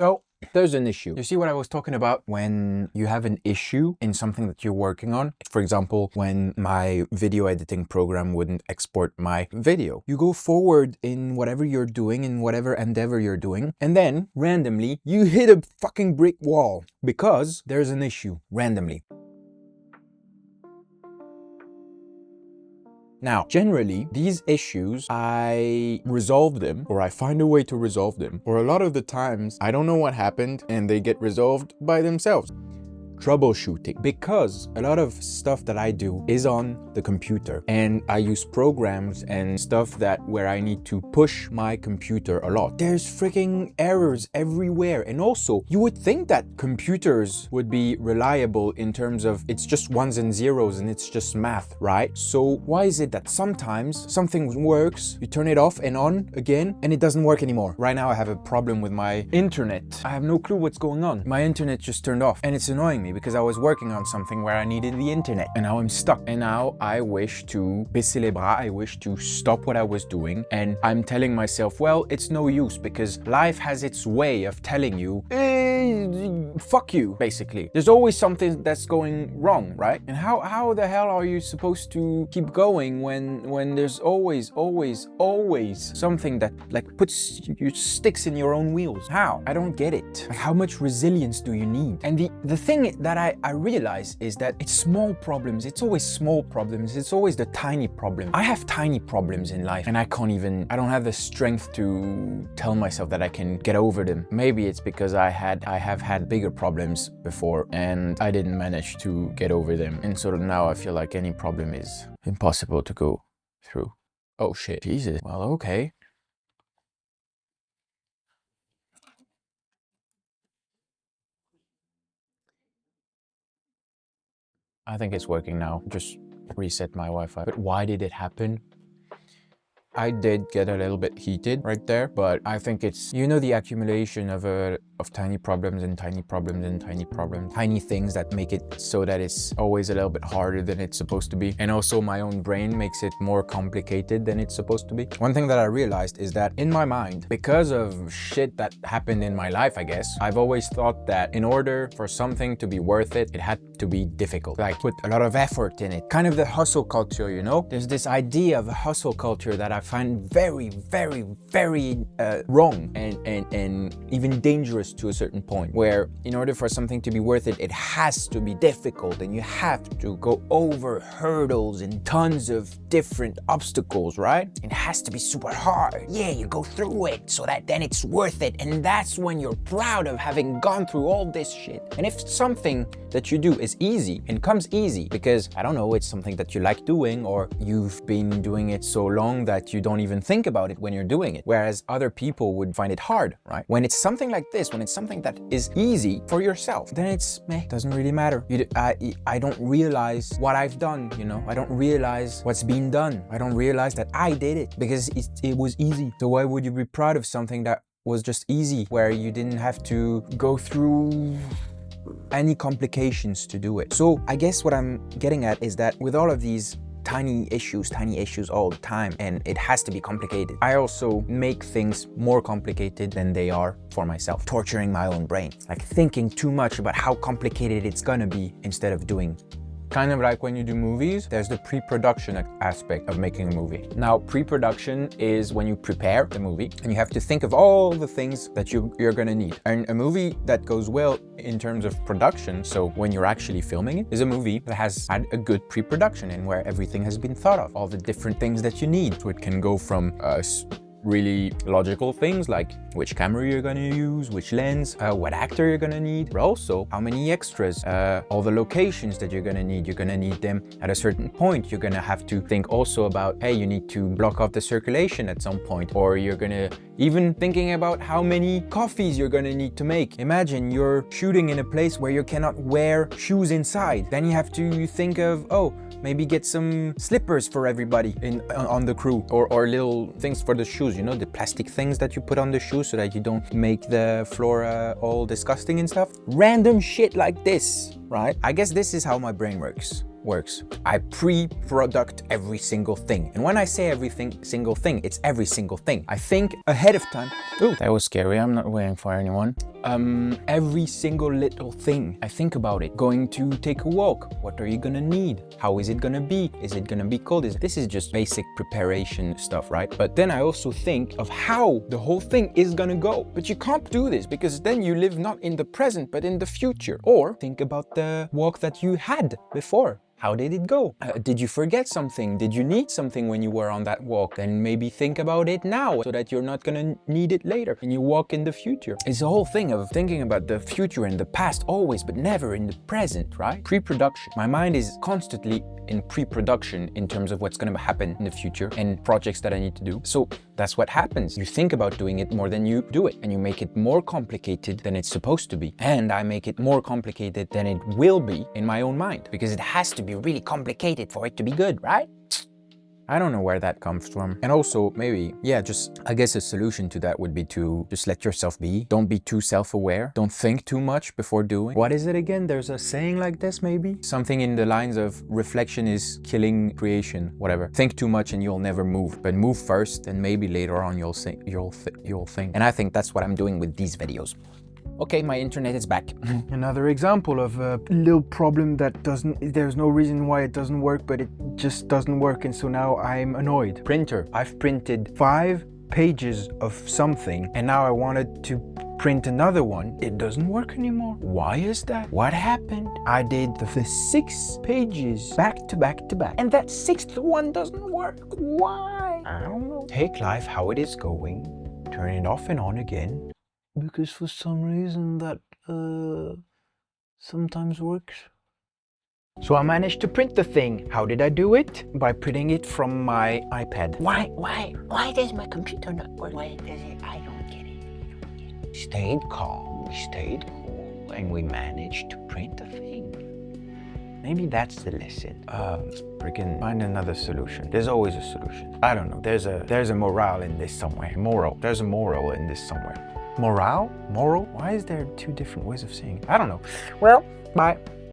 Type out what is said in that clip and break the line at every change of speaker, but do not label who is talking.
So there's an issue. You see what I was talking about when you have an issue in something that you're working on? For example, when my video editing program wouldn't export my video. You go forward in whatever you're doing, in whatever endeavor you're doing, and then randomly you hit a fucking brick wall because there's an issue randomly. Now, generally, these issues, I resolve them, or I find a way to resolve them. Or a lot of the times, I don't know what happened and they get resolved by themselves. Troubleshooting, because a lot of stuff that I do is on the computer and I use programs and stuff that where I need to push my computer a lot. There's freaking errors everywhere. And also you would think that computers would be reliable in terms of it's just ones and zeros and it's just math, right? So why is it that sometimes something works, you turn it off and on again and it doesn't work anymore? Right now I have a problem with my internet. I have no clue what's going on. My internet just turned off and it's annoying me because I was working on something where I needed the internet and now I'm stuck. And now I wish to baisser les bras, I wish to stop what I was doing, and I'm telling myself, well, it's no use because life has its way of telling you, fuck you, basically. There's always something that's going wrong, right? And how the hell are you supposed to keep going when there's always something that like puts you sticks in your own wheels? How? I don't get it. Like, how much resilience do you need? And the thing that I realize is that it's small problems. It's always small problems. It's always the tiny problem. I have tiny problems in life and I don't have the strength to tell myself that I can get over them. Maybe it's because I have had bigger problems before and I didn't manage to get over them. And so now I feel like any problem is impossible to go through. Oh shit, Jesus. Well, okay. I think it's working now. Just reset my Wi-Fi. But why did it happen? I did get a little bit heated right there, but I think it's, you know, the accumulation of tiny problems and tiny problems and tiny problems, tiny things that make it so that it's always a little bit harder than it's supposed to be. And also my own brain makes it more complicated than it's supposed to be. One thing that I realized is that in my mind, because of shit that happened in my life, I guess, I've always thought that in order for something to be worth it, it had to be difficult. Like put a lot of effort in it. Kind of the hustle culture, you know? There's this idea of a hustle culture that I find very wrong and even dangerous to a certain point, where in order for something to be worth it, it has to be difficult and you have to go over hurdles and tons of different obstacles, right? It has to be super hard. Yeah, you go through it so that then it's worth it, and that's when you're proud of having gone through all this shit. And if something that you do is easy and comes easy because, I don't know, it's something that you like doing or you've been doing it so long that you don't even think about it when you're doing it, whereas other people would find it hard, right? When it's something like this, when it's something that is easy for yourself, then it's meh, doesn't really matter. I don't realize what I've done, you know? I don't realize what's been done. I don't realize that I did it because it was easy. So why would you be proud of something that was just easy, where you didn't have to go through any complications to do it? So I guess what I'm getting at is that with all of these tiny issues all the time, and it has to be complicated, I also make things more complicated than they are for myself, torturing my own brain, like thinking too much about how complicated it's gonna be instead of doing. Kind of like when you do movies, there's the pre-production aspect of making a movie. Now, pre-production is when you prepare the movie and you have to think of all the things that you're gonna need. And a movie that goes well in terms of production, so when you're actually filming it, is a movie that has had a good pre-production and where everything has been thought of, all the different things that you need. So it can go from really logical things like which camera you're gonna use, which lens, what actor you're gonna need, but also how many extras, all the locations that you're gonna need. You're gonna need them at a certain point. You're gonna have to think also about, hey, you need to block off the circulation at some point, or you're gonna even thinking about how many coffees you're gonna need to make. Imagine you're shooting in a place where you cannot wear shoes inside. Then you have to think of, oh, maybe get some slippers for everybody on the crew, or little things for the shoes, you know, the plastic things that you put on the shoes so that you don't make the floor all disgusting and stuff. Random shit like this, right? I guess this is how my brain works. works. I pre-product every single thing. And when I say single thing, it's every single thing. I think ahead of time. Ooh, that was scary. I'm not waiting for anyone. Every single little thing. I think about it. Going to take a walk. What are you gonna need? How is it gonna be? Is it gonna be cold? This is just basic preparation stuff, right? But then I also think of how the whole thing is gonna go. But you can't do this because then you live not in the present, but in the future. Or think about the walk that you had before. How did it go? Did you forget something? Did you need something when you were on that walk? And maybe think about it now so that you're not gonna need it later and you walk in the future. It's a whole thing of thinking about the future and the past always, but never in the present, right? Pre-production. My mind is constantly in pre-production in terms of what's gonna happen in the future and projects that I need to do. So that's what happens. You think about doing it more than you do it, and you make it more complicated than it's supposed to be. And I make it more complicated than it will be in my own mind, because it has to be really complicated for it to be good, right? I don't know where that comes from. And also maybe, yeah, just, I guess a solution to that would be to just let yourself be. Don't be too self-aware. Don't think too much before doing. What is it again? There's a saying like this maybe? Something in the lines of reflection is killing creation, whatever. Think too much and you'll never move, but move first and maybe later on you'll think. And I think that's what I'm doing with these videos. Okay, my internet is back.
Another example of a little problem that there's no reason why it doesn't work, but it just doesn't work, and so now I'm annoyed.
Printer.
I've printed 5 pages of something, and now I wanted to print another one. It doesn't work anymore. Why is that? What happened? I did the 6 pages back to back to back, and that 6th one doesn't work. Why? I don't know. Take life how it is going, turn it off and on again, because for some reason that sometimes works. So I managed to print the thing. How did I do it? By printing it from my iPad.
Why does my computer not work? Why does it? I don't get it.
Stayed calm, we stayed cool, and we managed to print the thing. Maybe that's the lesson. Freaking find another solution. There's always a solution. I don't know. There's a morale in this somewhere. There's a moral in this somewhere. Morale? Moral? Why is there 2 different ways of saying it? I don't know. Well, bye.